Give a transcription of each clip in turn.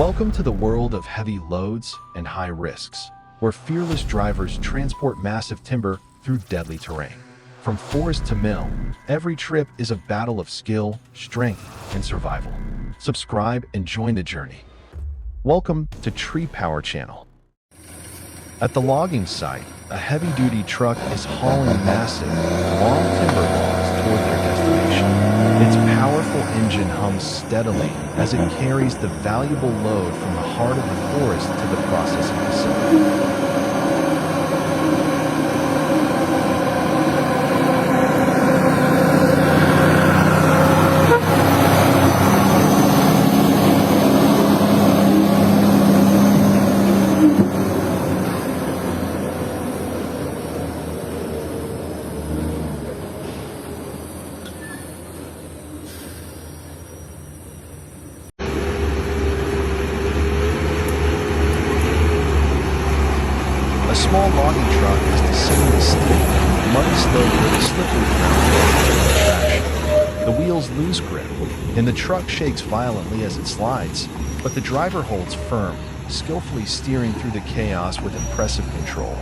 Welcome to the world of heavy loads and high risks, where fearless drivers transport massive timber through deadly terrain. From forest to mill, every trip is a battle of skill, strength, and survival. Subscribe and join the journey. Welcome to Tree Power Channel. At the logging site, a heavy-duty truck is hauling massive, long timber logs toward their destination. Its powerful engine hums steadily as it carries the valuable load from the heart of the forest to the processing facility. A small logging truck is descending the steep, muddy slope with a slippery ground. The wheels lose grip, and the truck shakes violently as it slides, but the driver holds firm, skillfully steering through the chaos with impressive control.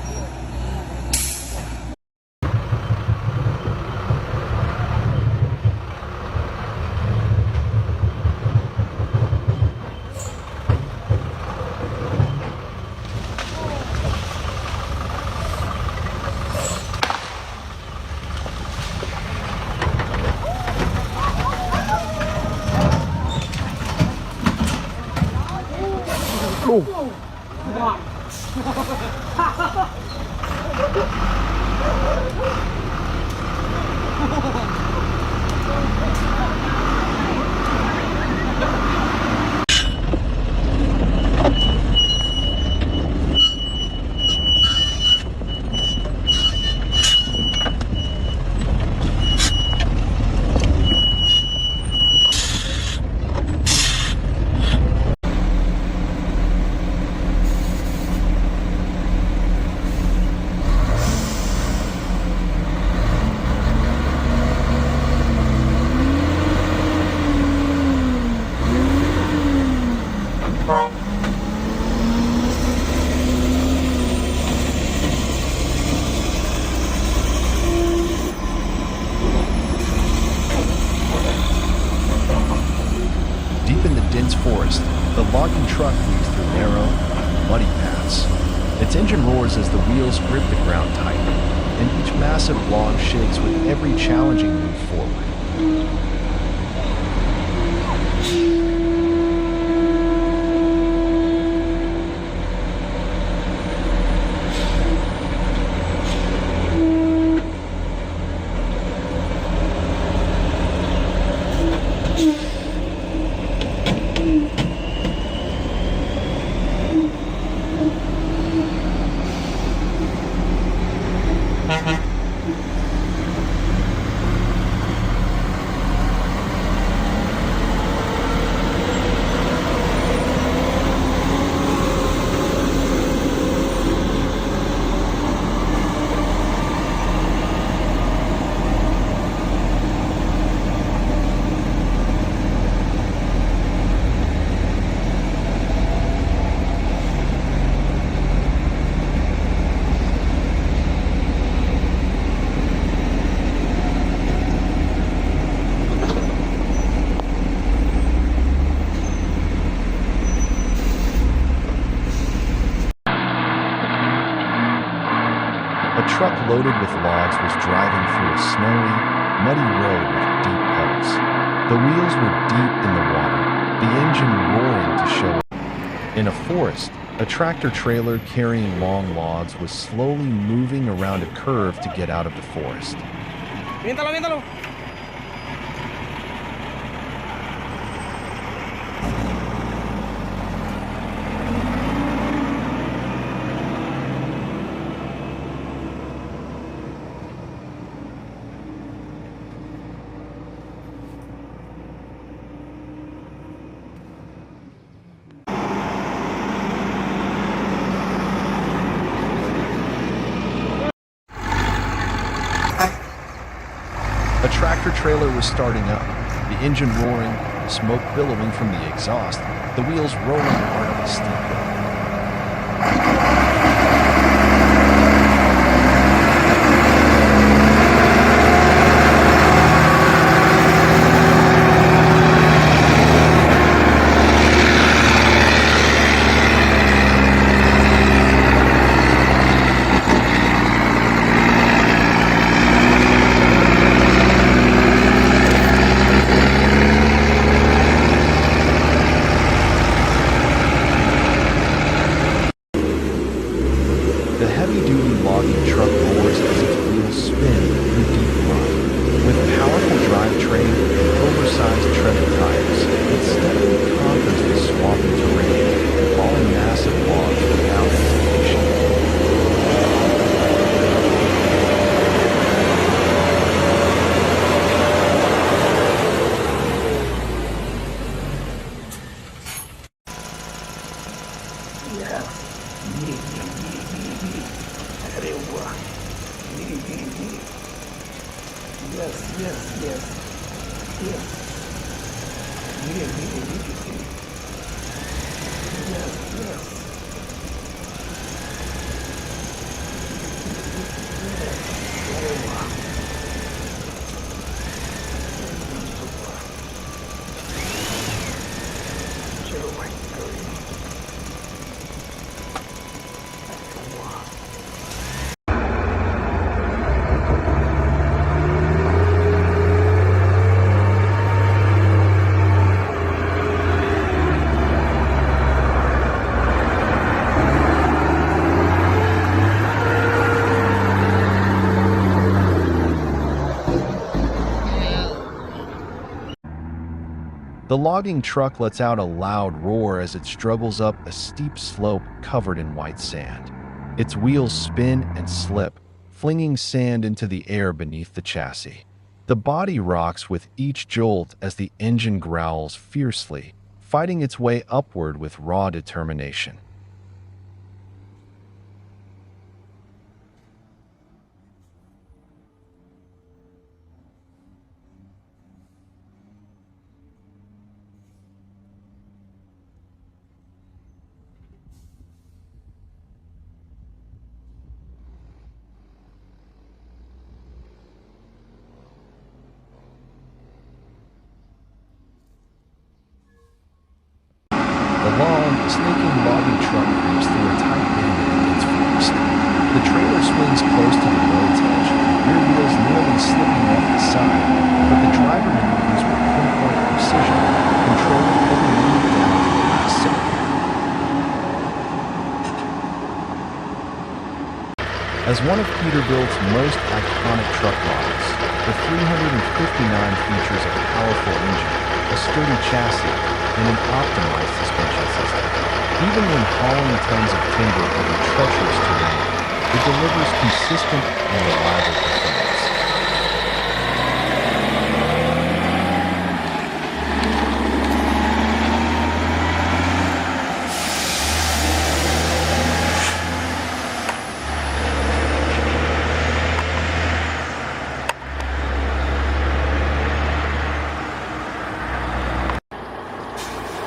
Deep in the dense forest, the logging truck weaves through narrow, muddy paths. Its engine roars as the wheels grip the ground tightly, and each massive log shakes with every challenging move forward. A truck loaded with logs was driving through a snowy, muddy road with deep puddles. The wheels were deep in the water, the engine roaring to show up. In a forest, a tractor-trailer carrying long logs was slowly moving around a curve to get out of the forest. Viéntalo, viéntalo. A tractor trailer was starting up, the engine roaring, smoke billowing from the exhaust, the wheels rolling hard up a steep hill. The heavy-duty logging truck roars as its wheels spin through deep mud. With powerful drivetrain and oversized treaded tires, it steadily conquers the swampy terrain, hauling massive logs without hesitation. The logging truck lets out a loud roar as it struggles up a steep slope covered in white sand. Its wheels spin and slip, flinging sand into the air beneath the chassis. The body rocks with each jolt as the engine growls fiercely, fighting its way upward with raw determination. The long, snaking logging truck creeps through a tight bend in the dense forest. The trailer swings close to the road's edge, rear wheels nearly slipping off the side, but the driver maneuvers with pinpoint precision, controlling every move down to the last second. As one of Peterbilt's most iconic truck models, the 359 features a powerful engine, a sturdy chassis, and an optimized suspension system. Even when hauling tons of timber over treacherous terrain, it delivers consistent and reliable performance.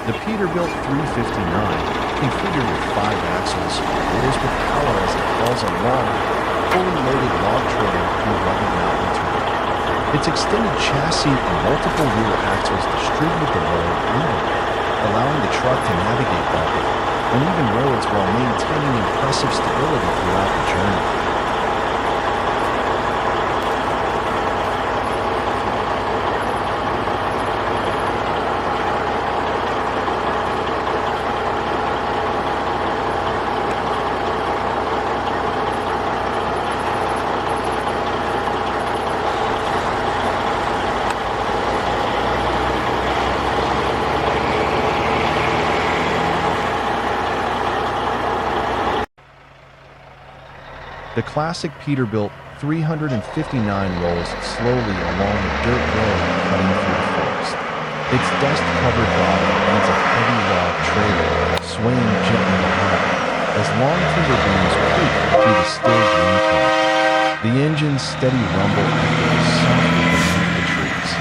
The Peterbilt 359, configured with 5 axles, roars with power as it hauls a long, fully loaded log trailer through rugged mountain terrain. Its extended chassis and multiple rear axles distribute the load evenly, allowing the truck to navigate bumpy, uneven roads while maintaining impressive stability throughout the journey. The classic Peterbilt 359 rolls slowly along a dirt road cutting through the forest. Its dust-covered body leads a heavy log trailer, swaying gently behind, as long timber beams creak through the still green canopy. The engine's steady rumble echoes softly beneath the trees.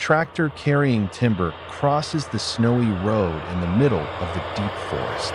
tractor carrying timber crosses the snowy road in the middle of the deep forest.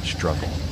Struggle.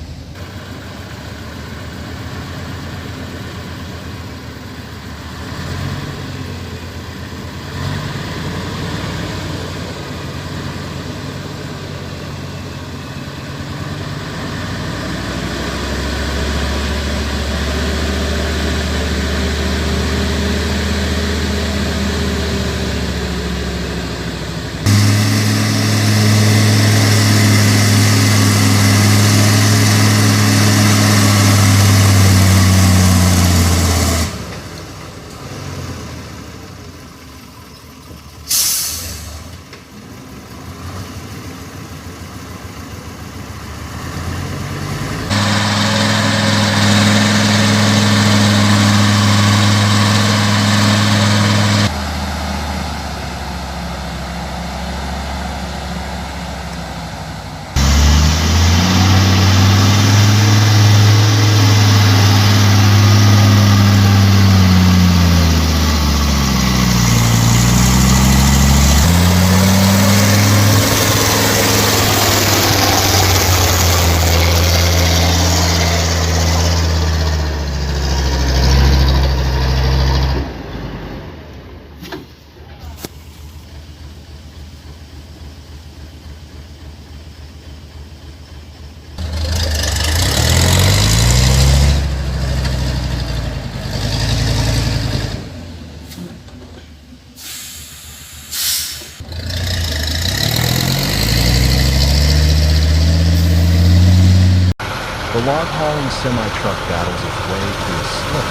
The log-hauling semi-truck battles its way through a slick,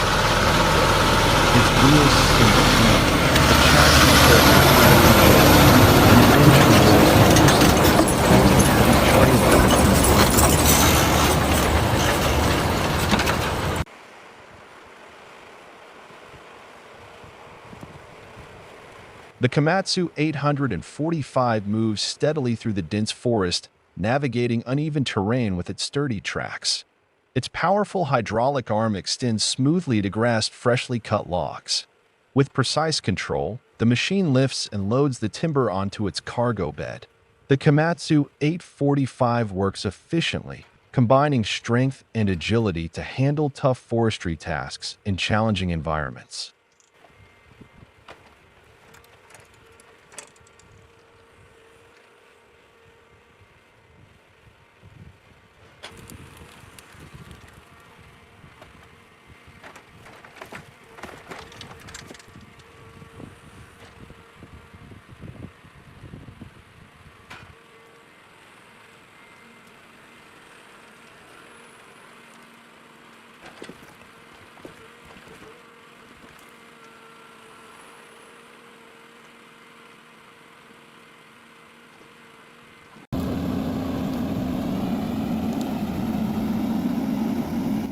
its wheels sink deep, the chassis fills with heavy jets, and the engine roars fiercely, pulling heavy The Komatsu 845 moves steadily through the dense forest, navigating uneven terrain with its sturdy tracks. Its powerful hydraulic arm extends smoothly to grasp freshly cut logs. With precise control, the machine lifts and loads the timber onto its cargo bed. The Komatsu 845 works efficiently, combining strength and agility to handle tough forestry tasks in challenging environments.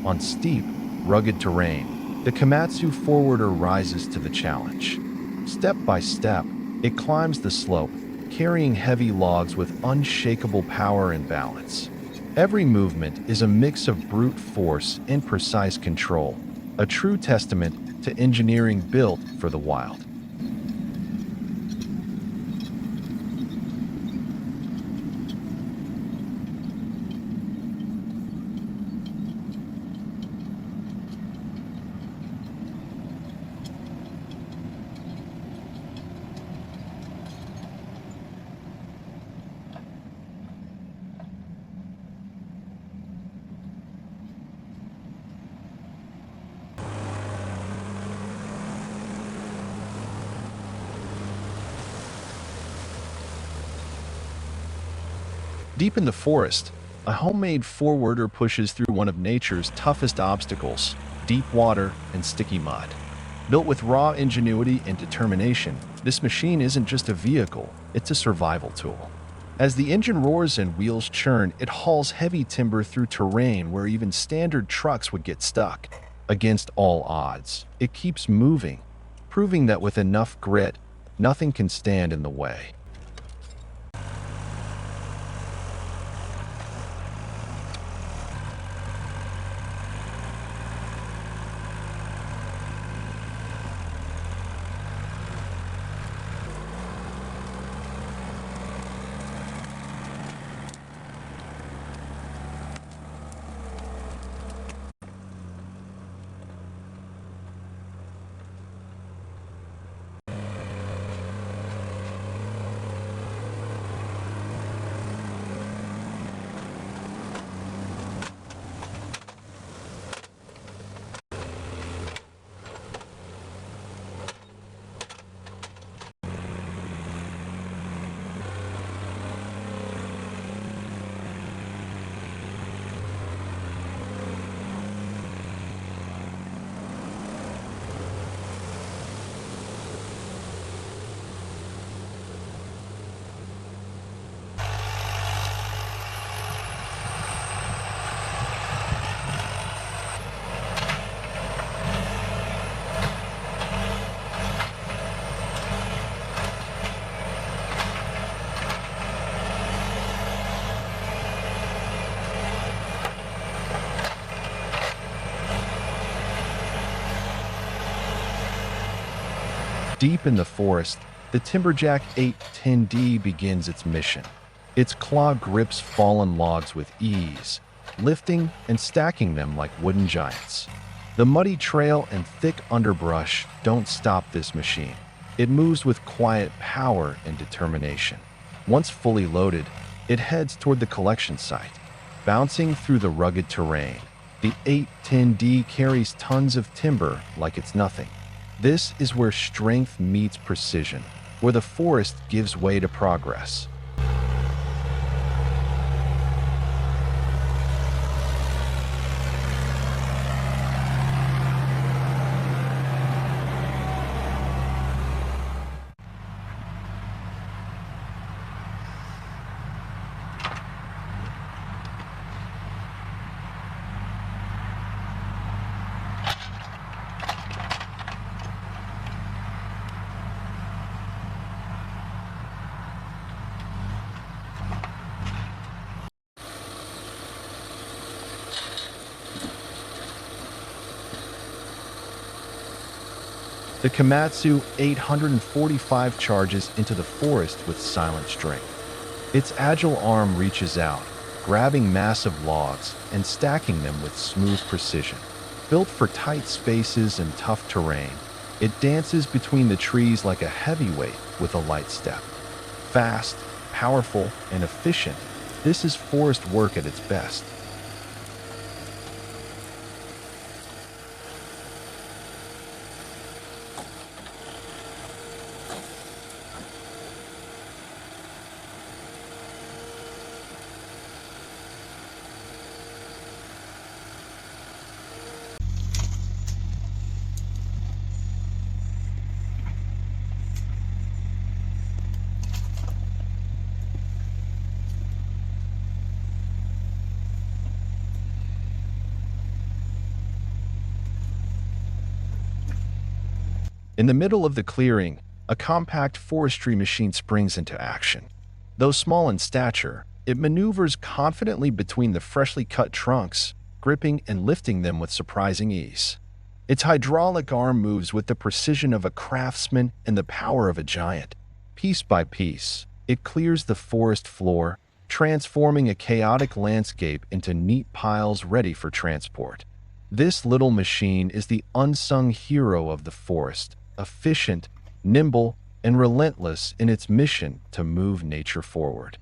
On steep, rugged terrain, the Komatsu forwarder rises to the challenge. Step by step, it climbs the slope, carrying heavy logs with unshakable power and balance. Every movement is a mix of brute force and precise control, a true testament to engineering built for the wild. Deep in the forest, a homemade forwarder pushes through one of nature's toughest obstacles, deep water and sticky mud. Built with raw ingenuity and determination, this machine isn't just a vehicle, it's a survival tool. As the engine roars and wheels churn, it hauls heavy timber through terrain where even standard trucks would get stuck. Against all odds, it keeps moving, proving that with enough grit, nothing can stand in the way. Deep in the forest, the Timberjack 810D begins its mission. Its claw grips fallen logs with ease, lifting and stacking them like wooden giants. The muddy trail and thick underbrush don't stop this machine. It moves with quiet power and determination. Once fully loaded, it heads toward the collection site. Bouncing through the rugged terrain, the 810D carries tons of timber like it's nothing. This is where strength meets precision, where the forest gives way to progress. The Komatsu 845 charges into the forest with silent strength. Its agile arm reaches out, grabbing massive logs and stacking them with smooth precision. Built for tight spaces and tough terrain, it dances between the trees like a heavyweight with a light step. Fast, powerful, and efficient, this is forest work at its best. In the middle of the clearing, a compact forestry machine springs into action. Though small in stature, it maneuvers confidently between the freshly cut trunks, gripping and lifting them with surprising ease. Its hydraulic arm moves with the precision of a craftsman and the power of a giant. Piece by piece, it clears the forest floor, transforming a chaotic landscape into neat piles ready for transport. This little machine is the unsung hero of the forest, efficient, nimble, and relentless in its mission to move nature forward.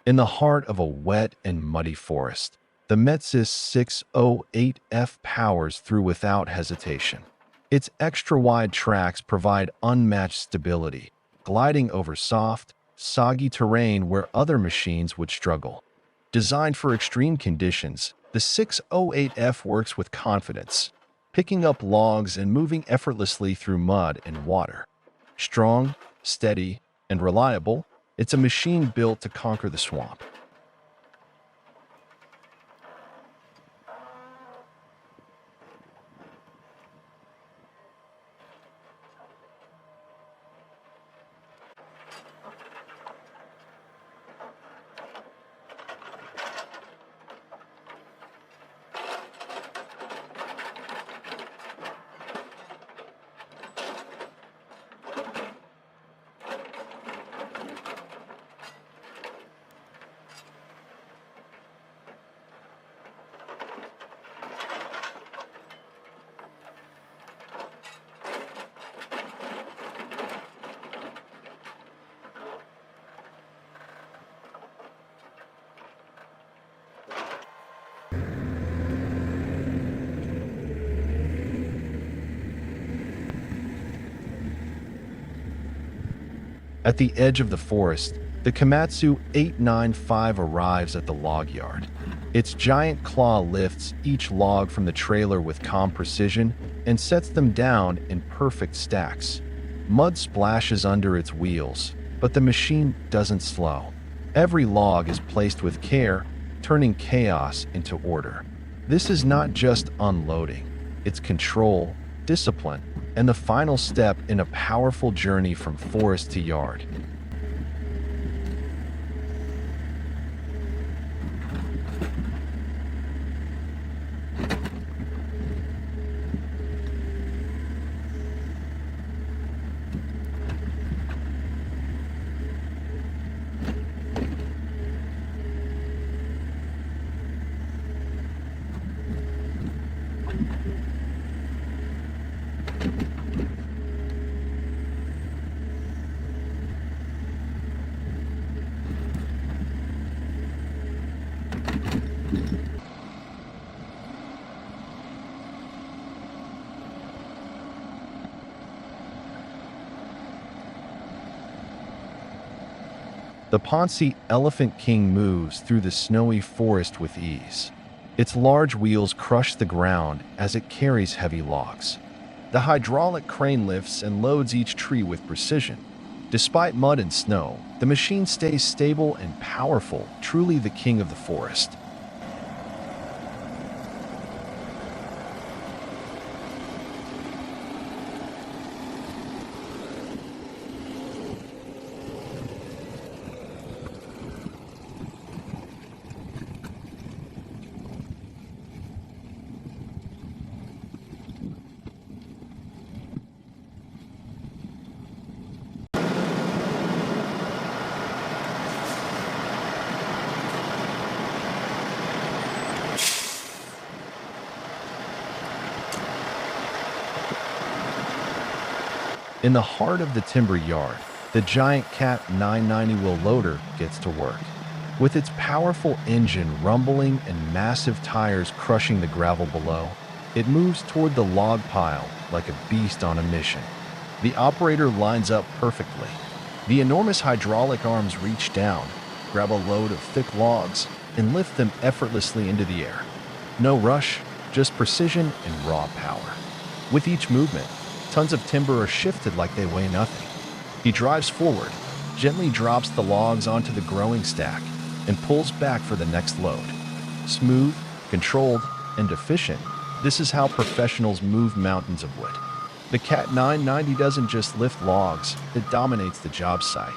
In the heart of a wet and muddy forest, the Metsis 608F powers through without hesitation. Its extra-wide tracks provide unmatched stability, gliding over soft, soggy terrain where other machines would struggle. Designed for extreme conditions, the 608F works with confidence, picking up logs and moving effortlessly through mud and water. Strong, steady, and reliable, it's a machine built to conquer the swamp. At the edge of the forest, the Komatsu 895 arrives at the log yard. Its giant claw lifts each log from the trailer with calm precision and sets them down in perfect stacks. Mud splashes under its wheels, but the machine doesn't slow. Every log is placed with care, turning chaos into order. This is not just unloading, it's control, discipline, and the final step in a powerful journey from forest to yard. The Ponce Elephant King moves through the snowy forest with ease. Its large wheels crush the ground as it carries heavy logs. The hydraulic crane lifts and loads each tree with precision. Despite mud and snow, the machine stays stable and powerful, truly the king of the forest. In the heart of the timber yard, the giant Cat 990 wheel loader gets to work. With its powerful engine rumbling and massive tires crushing the gravel below, it moves toward the log pile like a beast on a mission. The operator lines up perfectly. The enormous hydraulic arms reach down, grab a load of thick logs, and lift them effortlessly into the air. No rush, just precision and raw power. With each movement, tons of timber are shifted like they weigh nothing. He drives forward, gently drops the logs onto the growing stack, and pulls back for the next load. Smooth, controlled, and efficient, this is how professionals move mountains of wood. The Cat 990 doesn't just lift logs, it dominates the job site.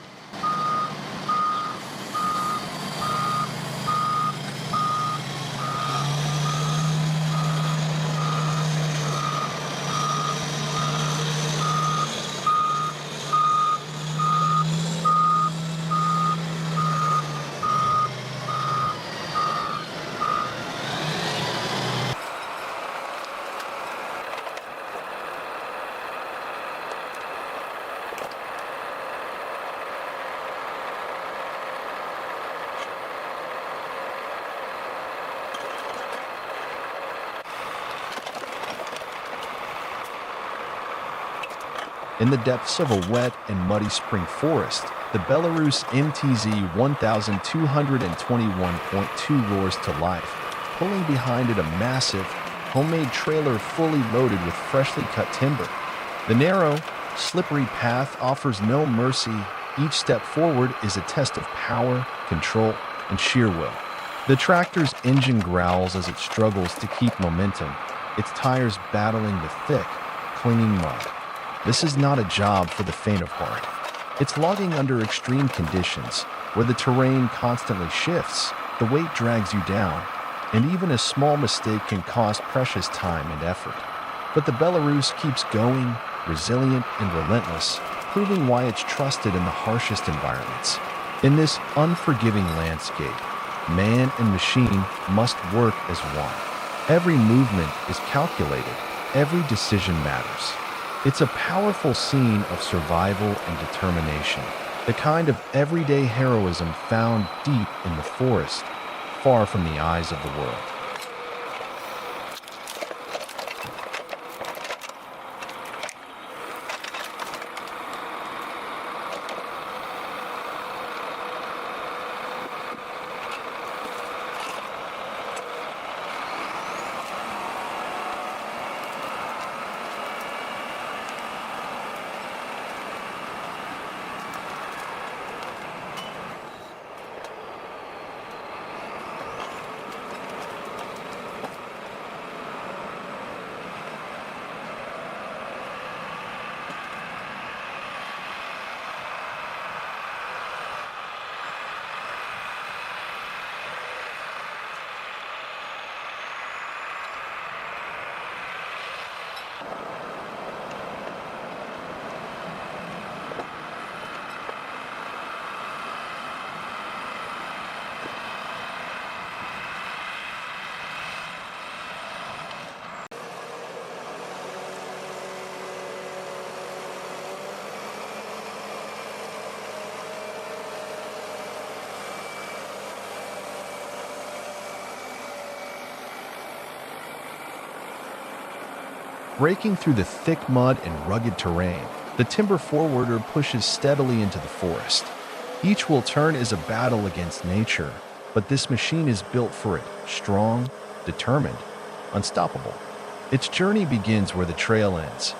In the depths of a wet and muddy spring forest, the Belarus MTZ 1221.2 roars to life, pulling behind it a massive, homemade trailer fully loaded with freshly cut timber. The narrow, slippery path offers no mercy. Each step forward is a test of power, control, and sheer will. The tractor's engine growls as it struggles to keep momentum, its tires battling the thick, clinging mud. This is not a job for the faint of heart. It's logging under extreme conditions, where the terrain constantly shifts, the weight drags you down, and even a small mistake can cost precious time and effort. But the Belarus keeps going, resilient and relentless, proving why it's trusted in the harshest environments. In this unforgiving landscape, man and machine must work as one. Every movement is calculated, every decision matters. It's a powerful scene of survival and determination, the kind of everyday heroism found deep in the forest, far from the eyes of the world. Breaking through the thick mud and rugged terrain, the timber forwarder pushes steadily into the forest. Each wheel turn is a battle against nature, but this machine is built for it, strong, determined, unstoppable. Its journey begins where the trail ends.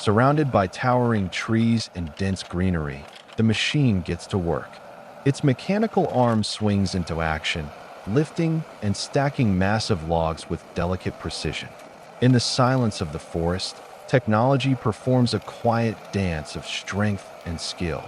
Surrounded by towering trees and dense greenery, the machine gets to work. Its mechanical arm swings into action, lifting and stacking massive logs with delicate precision. In the silence of the forest, technology performs a quiet dance of strength and skill.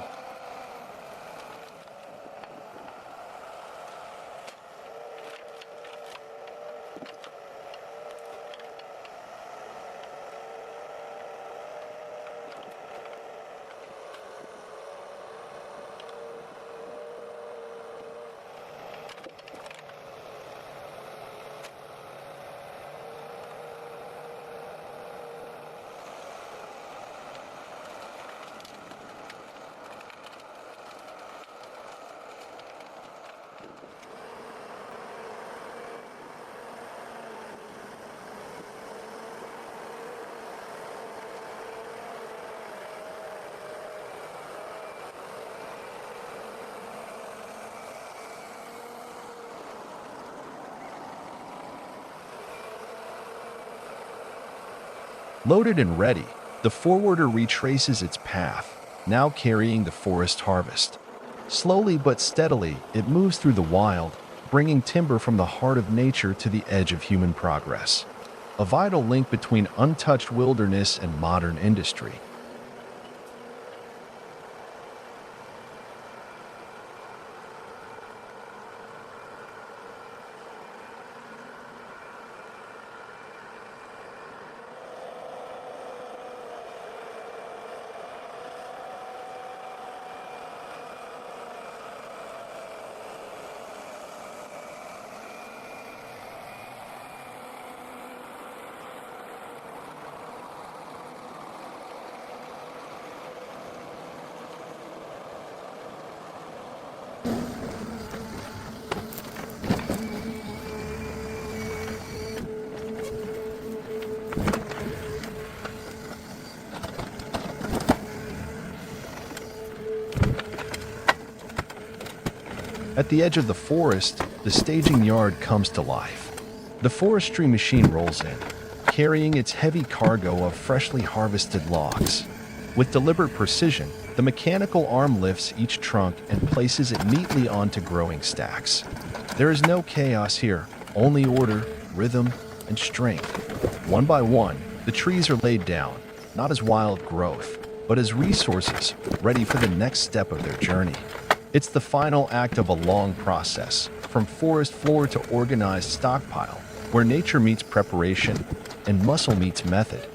Loaded and ready, the forwarder retraces its path, now carrying the forest harvest. Slowly but steadily, it moves through the wild, bringing timber from the heart of nature to the edge of human progress. A vital link between untouched wilderness and modern industry. At the edge of the forest, the staging yard comes to life. The forestry machine rolls in, carrying its heavy cargo of freshly harvested logs. With deliberate precision, the mechanical arm lifts each trunk and places it neatly onto growing stacks. There is no chaos here, only order, rhythm, and strength. One by one, the trees are laid down, not as wild growth, but as resources ready for the next step of their journey. It's the final act of a long process, from forest floor to organized stockpile, where nature meets preparation and muscle meets method.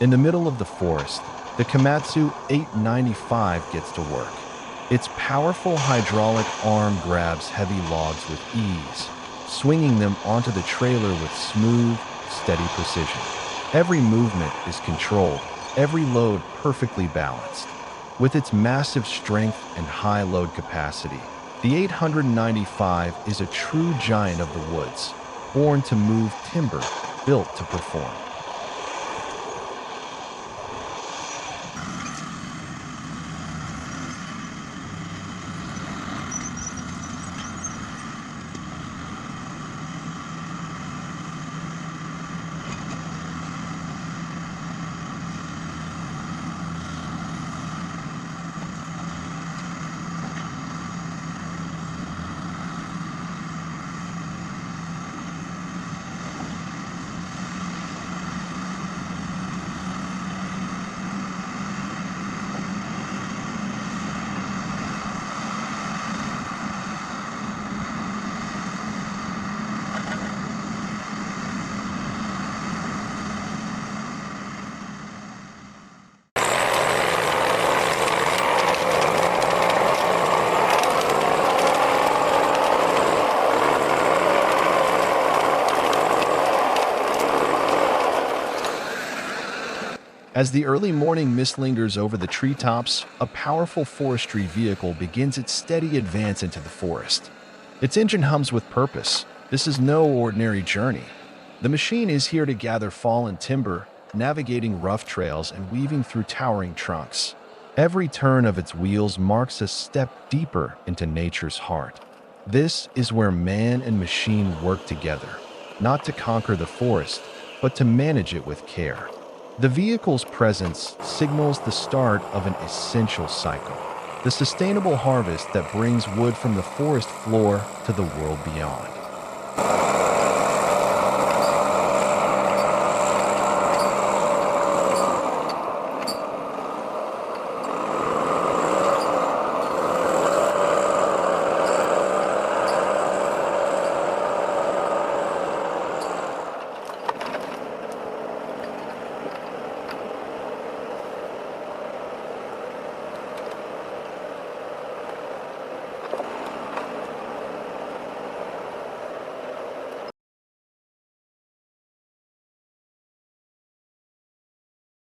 In the middle of the forest, the Komatsu 895 gets to work. Its powerful hydraulic arm grabs heavy logs with ease, swinging them onto the trailer with smooth, steady precision. Every movement is controlled, every load perfectly balanced. With its massive strength and high load capacity, the 895 is a true giant of the woods, born to move timber, built to perform. As the early morning mist lingers over the treetops, a powerful forestry vehicle begins its steady advance into the forest. Its engine hums with purpose. This is no ordinary journey. The machine is here to gather fallen timber, navigating rough trails and weaving through towering trunks. Every turn of its wheels marks a step deeper into nature's heart. This is where man and machine work together, not to conquer the forest, but to manage it with care. The vehicle's presence signals the start of an essential cycle, the sustainable harvest that brings wood from the forest floor to the world beyond.